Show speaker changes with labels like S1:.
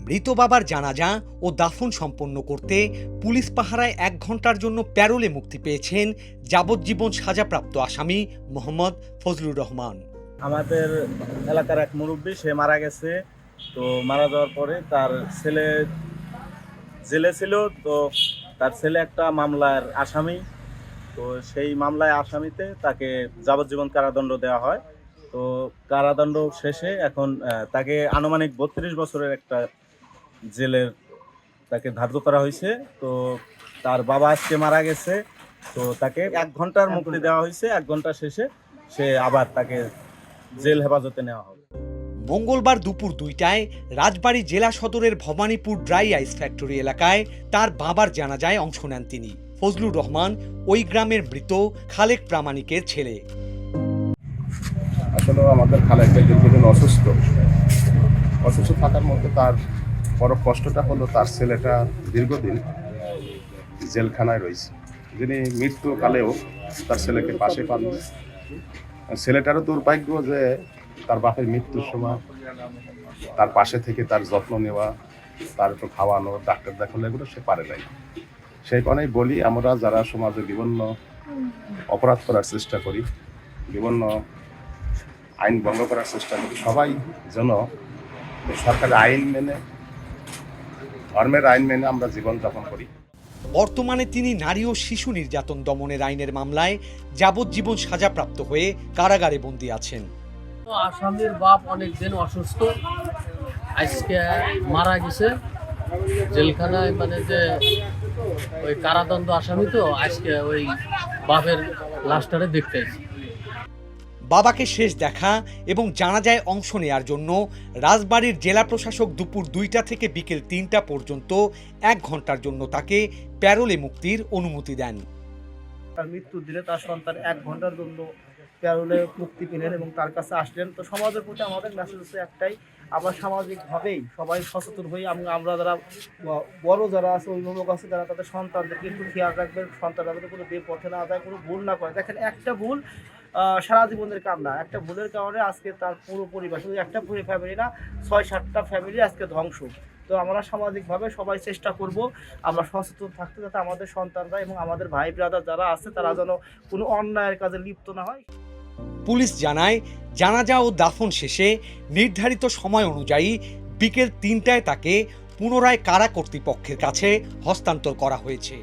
S1: মৃত বাবার জানাজা ও দাফন সম্পন্ন করতে পুলিশ পাহারায় 1 ঘন্টার জন্য প্যারোলে মুক্তি পেয়েছেন যাবজ্জীবন সাজাপ্রাপ্ত আসামি মোহাম্মদ ফজলুর রহমান।
S2: আমাদের এলাকার এক মুরব্বী, সে মারা গেছে। তো মারা যাওয়ার পরে তার ছেলে জেলে ছিল। তো তার ছেলে একটা মামলার আসামি। তো সেই মামলায় আসামিতে তাকে যাবজ্জীবন কারাদণ্ড দেওয়া হয়। তো কারাদণ্ড শেষে এখন তাকে আনুমানিক 32 বছরের একটা জেলের তাকে ধার্য করা হয়েছে। তো তার বাবা আজকে মারা গেছে। তো তাকে 1 ঘন্টার মুক্তি দেওয়া হয়েছে। 1 ঘন্টা শেষে সে আবার তাকে জেল হেফাজতে নেওয়া হবে।
S1: মঙ্গলবার দুপুর 2টায় রাজবাড়ী জেলা সদরের ভবানীপুর ড্রাই আইস ফ্যাক্টরি এলাকায় তার বাবার জানাজায় অংশ নেন তিনি। ফজলুর রহমান ওই গ্রামের মৃত খালেক প্রামাণিকের ছেলে।
S3: আসলে আমাদের খালেক দীর্ঘদিন অসুস্থ থাকার মধ্যে তার বড় কষ্টটা হলো তার ছেলেটা দীর্ঘদিন জেলখানায় রয়েছে, যিনি মৃত্যুকালেও তার ছেলেকে পাশে পান। ছেলেটারও দুর্ভাগ্য যে তার বাপের মৃত্যুর সময় তার পাশে থেকে তার যত্ন নেওয়া, তার একটু খাওয়ানো, ডাক্তার দেখানো, এগুলো সে পারে নাই। সেই কারণেই বলি, আমরা যারা সমাজে বিভিন্ন অপরাধ করার চেষ্টা করি, বিভিন্ন আইন ভঙ্গ করার চেষ্টা করি, সবাই যেন সরকারের আইন মেনে, ধর্মের আইন মেনে আমরা জীবনযাপন করি।
S1: বর্তমানে তিনি নারী ও শিশু নির্যাতন দমনের আইনের মামলায় যাবজ্জীবন সাজাপ্রাপ্ত হয়ে কারাগারে বন্দী আছেন।
S4: আসামির বাপ অনেকদিন অসুস্থ, আজকে মারা গেছে জেলখানায়, মানে যে ওই কারাদণ্ড আসামি, তো আজকে ওই বাপের লাশটারে দেখতে এসেছি।
S1: বাবাকে শেষ দেখা এবং জানাজায় অংশ নেয়ার জন্য রাজবাড়ীর জেলা প্রশাসক দুপুর 2টা থেকে বিকেল 3টা পর্যন্ত 1 ঘন্টার জন্য তাকে প্যারোলে মুক্তির অনুমতি দেন।
S5: তার মৃত্যুর দিনে তার সন্তান 1 ঘন্টার জন্য প্যারোলে মুক্তি পেলেন এবং তার কাছে আসলেন। তো সমাজের প্রতি আমাদের মেসেজ হচ্ছে একটাই, আমরা সামাজিকভাবেই সবাই সচেতন হই। আমরা যারা বড় যারা আছে, অভিভাবক আছে, যারা তাদের সন্তানদেরকে একটু খেয়াল রাখবেন, সন্তানরা যাতে কোনো বেপথে না যায়, কোনো ভুল না করে। দেখেন, একটা ভুল সারা জীবনের কান্না। একটা ভুলের কারণে আজকে তার পুরো পরিবার, শুধু একটা পুরো ফ্যামিলি না, 6-7টা ফ্যামিলি আজকে ধ্বংস। তো আমরা সামাজিকভাবে সবাই চেষ্টা করব আমরা সচেতন থাকতে, যাতে আমাদের সন্তানরা এবং আমাদের ভাই ব্রাদার যারা আছে তারা যেন কোনো অন্যায়ের কাজে লিপ্ত না হয়।
S1: পুলিশ জানায়, জানাজা ও দাফন শেষে নির্ধারিত সময় অনুযায়ী বিকেল 3টায় তাকে পুনরায় কারা কর্তৃপক্ষের কাছে হস্তান্তর করা হয়েছে।